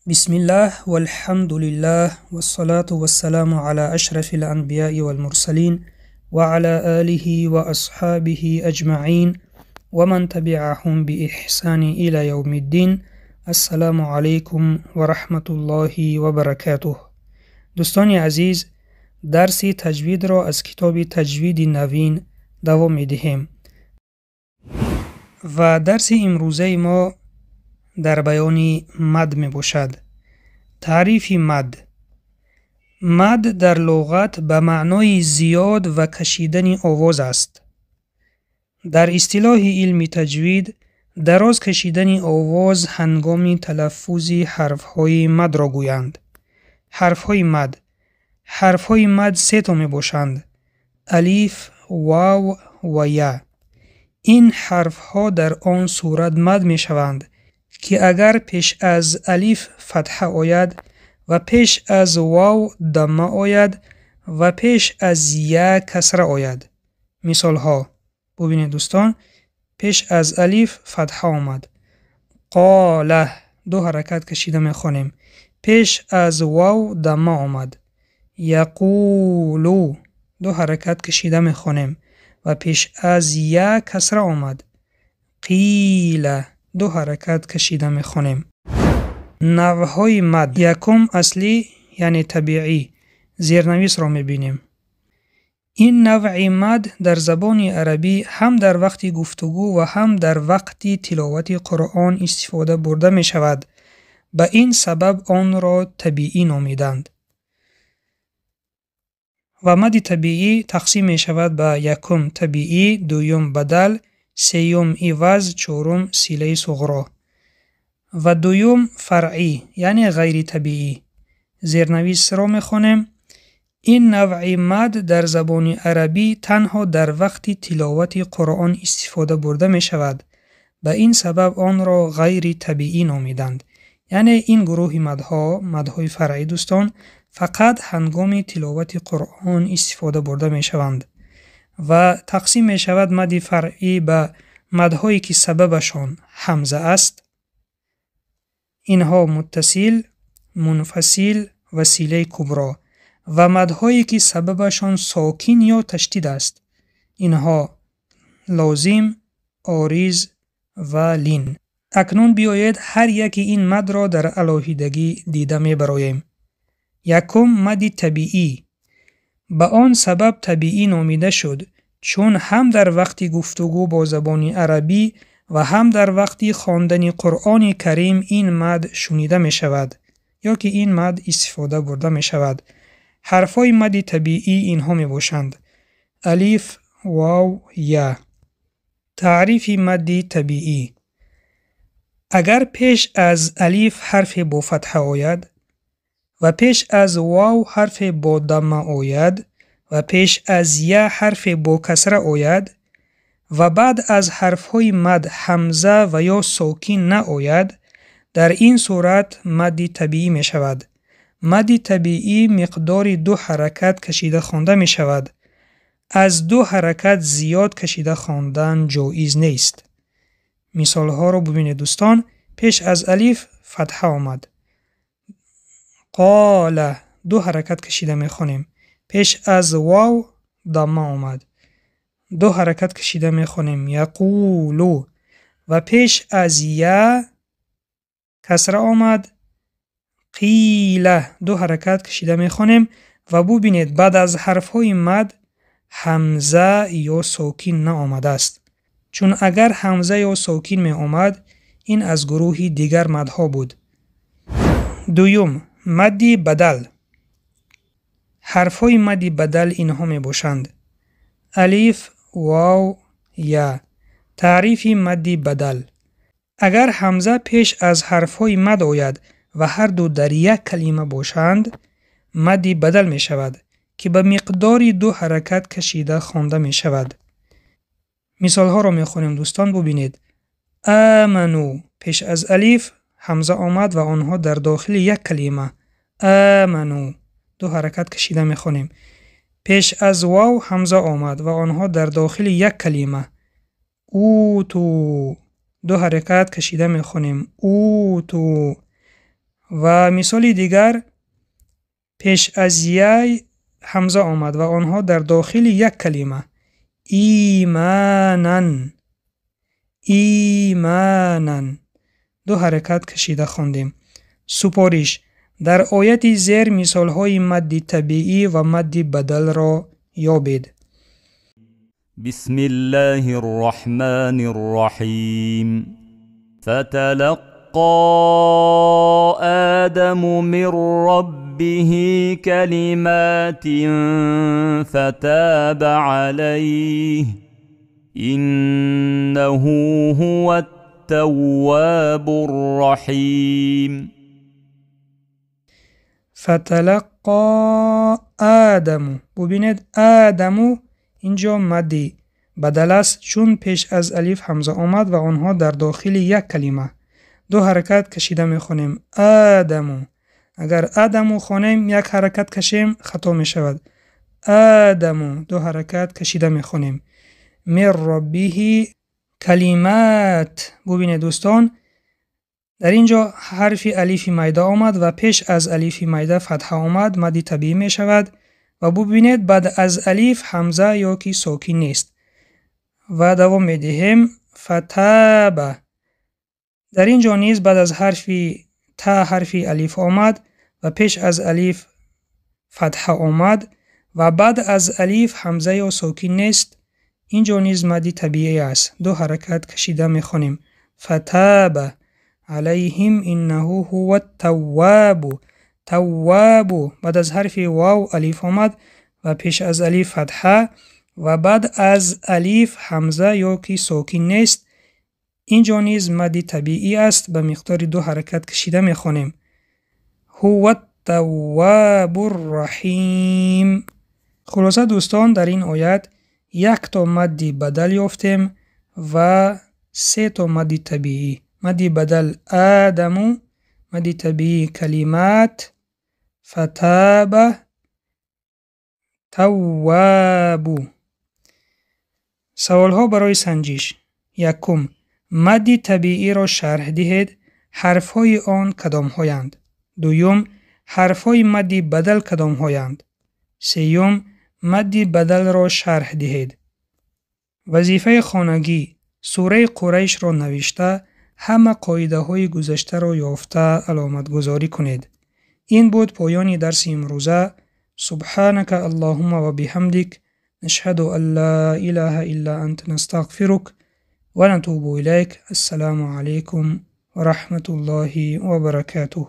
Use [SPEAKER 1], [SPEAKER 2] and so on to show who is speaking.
[SPEAKER 1] بسم الله والحمد لله والصلاة والسلام على أشرف الأنبياء والمرسلين وعلى آله وأصحابه أجمعين ومن تبعهم بإحسان إلى يوم الدين. السلام عليكم ورحمة الله وبركاته. دوستان عزیز، درس تجوید را از کتاب تجوید نوین دوام می‌دهیم و درس امروزه ما در بیان مد می باشد. تعریف مد. مد در لغت به معنای زیاد و کشیدن آواز است. در اصطلاح علم تجوید دراز کشیدن آواز هنگام تلفظ حرفهای مد را گویند. حرفهای مد سه تا می باشند: الف، واو و یا. این حرفها در آن صورت مد می شوند که اگر پیش از الف فتحه آید و پیش از واو ضمه آید و پیش از یا کسره آید. مثال ها ببینید دوستان، پیش از الف فتحه آمد، قاله، دو حرکت کشیده میخوانیم. پیش از واو ضمه آمد، یقولو، دو حرکت کشیده میخوانیم. و پیش از یا کسره آمد، قیله، دو حرکت کشیده میخوانیم. نوعهای مد: یکم اصلی یعنی طبیعی، زیرنویس را میبینیم. این نوع مد در زبان عربی هم در وقت گفتگو و هم در وقت تلاوت قرآن استفاده برده می شود. به این سبب آن را طبیعی نامیدند. و مد طبیعی تقسیم می شود به یکم طبیعی، دوم بدل، سیوم عوض، چهارم صله صغرا و دوم فرعی یعنی غیر طبیعی. زیرنویس را میخوانیم. این نوع مد در زبان عربی تنها در وقت تلاوت قرآن استفاده برده می شود. به این سبب آن را غیر طبیعی نامیدند. یعنی این گروه مدهای فرعی دوستان فقط هنگام تلاوت قرآن استفاده برده می شوند و تقسیم می شود مد فرعی به مدهایی که سببشان حمزه است. اینها متصل، منفصل و صله کبرا. و مدهایی که سببشان ساکن یا تشدید است. اینها لازم، عارض و لین. اکنون بیایید هر یکی این مد را در علاهیدگی دیده می برایم. یکم مد طبیعی. به آن سبب طبیعی نامیده شد چون هم در وقت گفتگو با زبان عربی و هم در وقت خواندن قرآن کریم این مد شنیده می شود یا که این مد استفاده برده می شود. حرفای مد طبیعی اینها می باشند: الف، واو، یا. تعریف مد طبیعی: اگر پیش از الف حرف با فتحه آید و پیش از واو حرف با ضمه آید و پیش از یا حرف با کسره آید و بعد از حرفهای مد حمزه و یا ساکن نآید، در این صورت مد طبیعی می شود. مد طبیعی مقدار دو حرکت کشیده خوانده می شود. از دو حرکت زیاد کشیده خواندن جایز نیست. مثال ها رو ببینید دوستان. پیش از الف فتحه آمد، قاله، دو حرکت کشیده می خوانیم. پیش از واو ضمه آمد، دو حرکت کشیده می خوانیم، یقولو. و پیش از یا کسره آمد، قیله، دو حرکت کشیده می خوانیم. و ببینید بعد از حرفهای مد حمزه یا ساکن نه آمده است، چون اگر حمزه یا ساکن می آمد این از گروه دیگر مدها بود. دوم مد بدل. حرفهای مد بدل اینها می باشند: الف، واو، یا. تعریف مد بدل: اگر حمزه پیش از حرفهای مد آید و هر دو در یک کلمه باشند مد بدل می شود که به مقدار دو حرکت کشیده خوانده می شود. مثال ها را می خوانیم دوستان. ببینید: آمنو، پیش از الف حمزه آمد و آنها در داخل یک کلمه، آمنو، دو حرکت کشیده می خوانیم. پیش از واو حمزه آمد و آنها در داخل یک کلمه، اوتو، دو حرکت کشیده می خوانیم، اوتو. و مثال دیگر پیش از یای حمزه آمد و آنها در داخل یک کلمه ایمانن ایمانن 2 حرکت کشیده خواندیم. سپارش در آیت زیر مثال های مد طبیعی و مد بدل را یابید.
[SPEAKER 2] بسم الله الرحمن الرحیم فتلقى آدم من ربه كلمات فتاب عليه إنه هو التواب الرحیم.
[SPEAKER 1] فتلقى آدم، ببینید آدمو اینجا مدی بدل است چون پیش از الف حمزه آمد و آنها در داخل یک کلمه. 2 حرکت کشیده میخونیم آدمو. اگر آدمو خوانیم یک حرکت کشیم خطا می شود. آدمو 2 حرکت کشیده میخونیم. من ربه کلمات، ببینید دوستان در اینجا حرف الف میده آمد و پیش از الف میده فتحه آمد، مد طبیعی می شود و ببینید بعد از الف حمزه یا که ساکن نیست و دوام می دهیم فتاب. در اینجا نیز بعد از حرف تا حرف الف آمد و پیش از الف فتحه آمد و بعد از الف حمزه یا ساکن نیست، اینجا نیز مد طبیعی است. 2 حرکت کشیده می خونیم فتاب علیهم انه هو التواب. تواب بعد از حرف واو الف آمد و پیش از الف فتحه و بعد از الف حمزه یا که ساکن نیست، اینجا نیز مد طبیعی است. به مقدار 2 حرکت کشیده می خونیم هو التواب الرحیم. خلاصه دوستان در این آیت 1 تا مد بدل یافتیم و 3 تا مد طبیعی. مد بدل آدمو، مد طبیعی کلمات، فتاب، تواب. سوال ها برای سنجش. 1. مد طبیعی را شرح دهید. حرف های آن کدام هایند؟ 2. حرف های مد بدل کدام هایند؟ 3. مد بدل را شرح دهید. وظیفه خانگی: سوره قریش را نوشته همه قاعده های گذشته را یافته علامت گذاری کنید. این بود پایان درس امروزه. سبحانك اللهم و بحمدك نشهد ان لا اله الا انت نستغفرك و نتوب الیک. السلام علیکم و رحمت الله و برکاته.